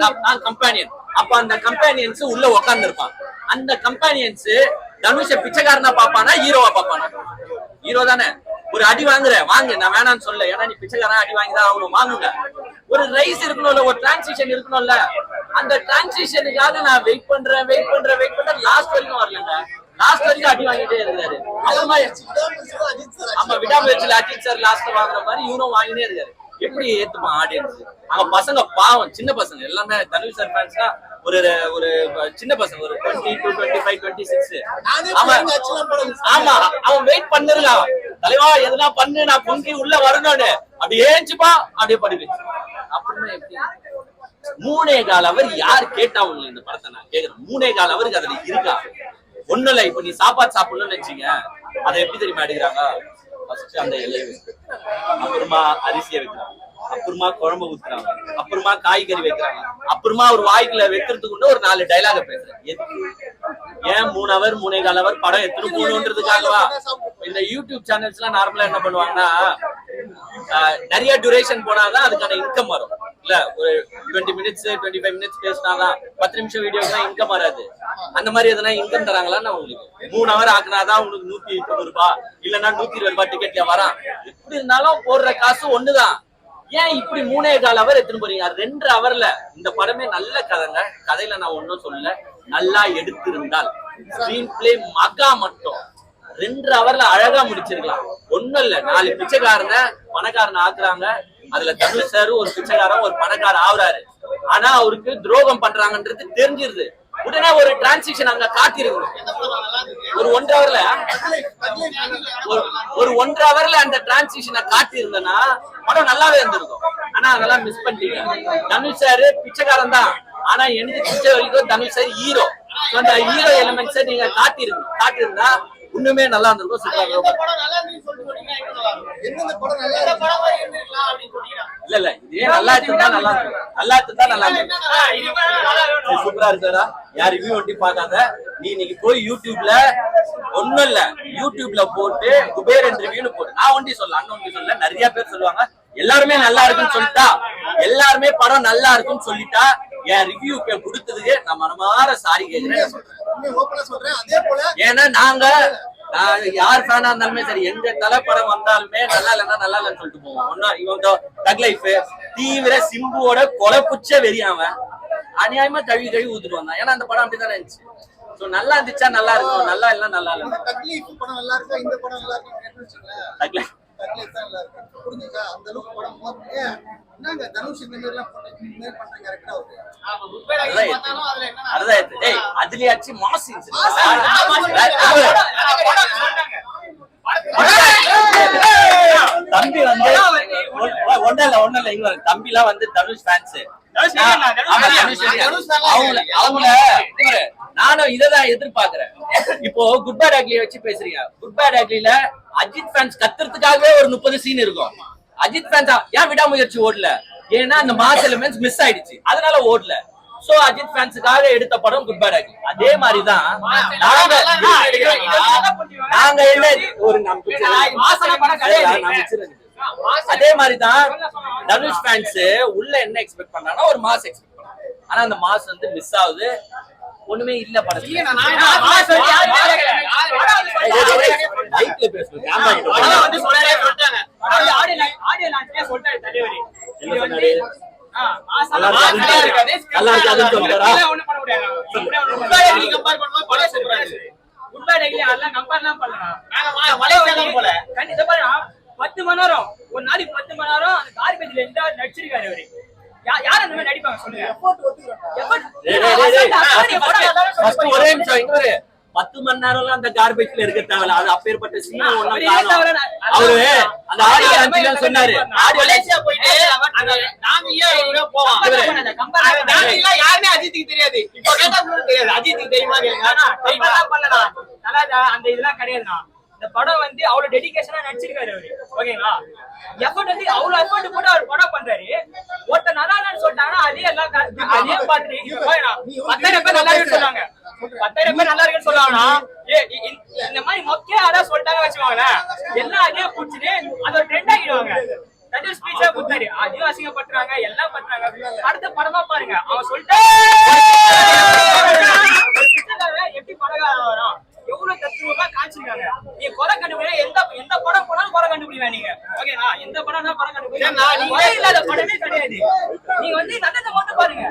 நான் கம்பெனியன். அப்ப அந்த கம்பெனியன்ஸ் உள்ள உட்கார்ந்து இருப்பான். அந்த கம்பெனியன்ஸ் தனுஷ பிச்சைக்காரனா பாப்பானா ஹீரோவா பாப்பானா? ஹீரோ தானே. ஒரு அடி வாங்கு, நான் வேணான்னு சொல்ல, ஏன்னா நீ பிச்சைக்காரன் அடி வாங்கிதான் அவனும் வாங்குங்க. ஒரு ரைஸ் இருக்கணும்ல, ஒரு டிரான்சிஷன் இருக்கணும்ல. அந்த டிரான்சிஷனுக்காக நான் வெயிட் பண்றேன் லாஸ்ட் வரைக்கும் வரலங்க. லாஸ்ட் வரைக்கும் அடி வாங்கிட்டே இருக்காரு. அப்புறமா ஆமா, விடாமுயற்சியில அஜித் சார் லாஸ்ட் வாங்குற மாதிரி இவனும் வாங்கினே இருக்காரு. எப்படி ஏத்துமா ஆடியன்ஸ்? அவங்க பசங்க பாவம், சின்ன பசங்க எல்லாமே தனுஷ் சார் ஃபேன்ஸ்னா ஒரு சின்ன பசங்க, ஒரு 20 to 25, 26. ஆமா, அவன் வெயிட் பண்ணிருக்கான். தலைவா எதுனா பண்ணு, நான் பொங்கி உள்ள வரணும்னு. அப்படி ஏஞ்சுப்பா, அப்படியே படுது. அப்படின்னா எப்படி? 3.25 அவர் யார் கேட்டா உங்களுக்கு இந்த படத்தை? நான் கேக்குறேன், 3.25 அவருக்கு அதுல இருக்கா? ஒண்ணும் இல்ல. இப்ப நீ சாப்பாடு சாப்பிடணும்னு நினைச்சீங்க, அதை எப்படி தெரியுமா எடுக்கிறாங்க? அந்த இலையை அப்புறமா அரிசியை வைக்கிறாங்க, அப்புறமா குழம்பு ஊத்துறாங்க, அப்புறமா காய்கறி வைக்கிறாங்க, அப்புறமா ஒரு வாய்க்குல வைக்கிறதுக்கு ஒரு 4 டைலாக பேசுறேன். ஏன் 3 hour 3.25 hour படம் எடுத்துட்டு போகணுன்றதுக்காகவா? இந்த யூடியூப் சேனல்ஸ் எல்லாம் நார்மலா என்ன பண்ணுவாங்கன்னா, நிறைய டியூரேஷன் போனாதான் அதுக்கான இன்கம் வரும். இல்ல ஒரு 20 minutes 25 minutes பேசினாதான் 10 நிமிஷம் வீடியோக்கு இன்கம் வராது. அந்த மாதிரி எதனா இன்கம் தராங்களான்னு உங்களுக்கு 3 hour ஆக்குனாதான் உங்களுக்கு 190 ரூபாய் இல்லன்னா 120 ரூபாய் டிக்கெட்ல வரான். எப்படி இருந்தாலும் போடுற காசு ஒண்ணுதான். ஏன் இப்படி 3.25 hour எடுத்துன்னு போறீங்க? 2 hourல இந்த படமே நல்ல கதைங்க. கதையில நான் ஒன்னும் சொல்லல, நல்லா எடுத்திருந்தால் ஸ்கிரீன் பிளே மகா மட்டும் 2 hourல அழகா முடிச்சிருக்கலாம். ஒண்ணும் இல்ல, 4 பிச்சைக்காரன பணக்காரன் ஆக்குறாங்க. அதுல தனுஷ் சார் ஒரு பிச்சைக்காரன் ஒரு பணக்காரன் ஆகுறாரு. ஆனா அவருக்கு துரோகம் பண்றாங்கன்றது தெரிஞ்சிருது. உடனே ஒரு டிரான்சிஷன் அங்க காட்டிருக்கு. ஒரு 1 hourல ஒரு 1 hourல அந்த டிரான்சிஷனை காட்டி இருந்தனா படம் நல்லாவே இருந்திருக்கும். ஆனா அதெல்லாம் மிஸ் பண்ணிட்டீங்க. தனுஷ் சார் பிச்சைக்காரன் தான், ஆனா எனக்கு பிடிச்ச வரைக்கும் தனுஷ் சார் ஹீரோ. அந்த ஹீரோ எலிமெண்ட்ஸை நீங்க காட்டியிருந்தா இன்னுமே நல்லா இருந்திருக்கும். இல்ல இதே நல்லா இருந்தா நல்லா இருக்கும். சூப்பரா இருக்குடா. யார் ரிவ்யூ ஒட்டி பார்க்காத, நீ இன்னைக்கு போய் யூடியூப்ல ஒண்ணும் இல்ல, யூடியூப்ல போட்டு குபேரன் ரிவ்யூன்னு போட்டு, நான் ஒண்டி சொல்ல, அண்ணன் ஒண்டி சொல்ல, நிறைய பேர் சொல்லுவாங்க. எல்லாருமே நல்லா இருக்குன்னு சொல்லிட்டா, எல்லாருமே படம் நல்லா இருக்குன்னு சொல்லிட்டா, என் ரிவ்யூ கொடுத்ததுக்கு நான் மனமாற சாரி கேட்கிறேன். ஏன்னா நாங்க யார் ஃபேனா இருந்தாலுமே சரி, எந்த தலை படம் வந்தாலுமே நல்லா இல்லைன்னு சொல்லிட்டு போவோம். ஒன்னா இவங்க தக் லைஃப் தீவிர சிம்புவோட கொலைப்புச்ச வெறியாம அநியாயமா கழுவி ஊத்துட்டு வந்தான். ஏன்னா அந்த படம் அப்படிதான் இருந்துச்சு. சோ நல்லா இருந்துச்சா நல்லா இருக்கும், நல்லா இல்ல நல்லா இல்ல. அதுலயாச்சு மாசி தம்பி வந்து ஒண்ணு இல்ல தம்பி எல்லாம் வந்து தனுஷ் ஃபேன்ஸ். நானும் இததான் எதிர்பார்க்கிறேன். இப்போ குட் பேட் அக்லியை வச்சு பேசுறீங்க. குட் பேட் அக்லில அஜித் ஃபேன்ஸ் கத்துறதுக்காகவே ஒரு 30 சீன் இருக்கும். அஜித் ஃபேன்ஸ் ஏன் விடாமுயற்சி ஓடல? ஏன்னா அந்த மாஸ் எலிமெண்ட்ஸ் மிஸ் ஆயிடுச்சு, அதனால ஓடல. சோ அஜித் ஃபேன்ஸுக்காக எடுத்த படம் குட் பேட் அக்லி. அதே மாதிரிதான் நாங்க என்ன ஒரு அதே மாதிரிதான் தனுஷ் ஃபேன்ஸ் உள்ள என்ன எக்ஸ்பெக்ட் பண்றாங்கன்னா ஒரு மாஸ் எக்ஸ்பெக்ட் பண்றாங்க. ஆனா அந்த மாஸ் வந்து மிஸ் ஆகுது. ஒண்ணுமே இல்ல படத்துல. பத்து மணி நேரம் ஒரு நாளைக்கு 10 மணி நேரம் அந்த கார்பேஜ்ல எந்த நடிச்சிருக்காரு அவரு. யார் அந்த மாதிரி நடிப்பாங்க சொல்லுங்க? ஒரே நிமிஷம், 10 மணி நேரம் அந்த கார்பேஜ்ல இருக்க தேவையில்ல. அது அப்பேற்பட்ட சீன் அவரு அந்த ஆடியோ சொன்னாரு. யாருமே அஜித்துக்கு தெரியாது. இப்ப கேட்டா தெரியாது. அஜித்துக்கு தெரியுமா? அந்த இதெல்லாம் கிடையாதுண்ணா. இந்த படம் வந்து அவ்வளவு டெடிகேஷனா நடிச்சிருக்காரு அவரு. ஓகேங்களா? எஃபர்ட் வந்து அவ்வளவு எஃபர்ட் போட்டு அவர் படம் பண்றாரு. ஒருத்த நல்லா இல்லைன்னு சொல்லிட்டாங்கன்னா அதே எல்லாம் அதே பாட்டு 10,000 பேர் நல்லா இருக்குன்னு சொன்னாங்க. 10,000 பேர் நல்லா இருக்குன்னு சொல்லுவாங்கன்னா இந்த மாதிரி மொக்கையா அதான் சொல்லிட்டாங்க வச்சுக்கோங்களேன். எல்லாம் அதே பிடிச்சிட்டு அதை ஒரு ட்ரெண்ட் ஆகிடுவாங்க. ரெண்டு ஸ்பீச்சா கொடுத்தாரு. அதையும் அசிங்கப்படுத்துறாங்க, எல்லாம் பண்றாங்க. அடுத்த படமா பாருங்க, அவன் சொல்லிட்டு எப்படி படகாரம் வரும், எவ்வளவு தத்துவமா காமிச்சிருக்காங்க. நீங்க குறை கண்டுபிடிக்க எந்த படம் போனாலும் குறை கண்டுபிடிவா நீங்க. ஓகேங்களா? எந்த படம் தான் குறை கண்டுபிடிக்க இல்லாத படமே கிடையாது. நீங்க வந்து நல்லதை மட்டும் பாருங்க.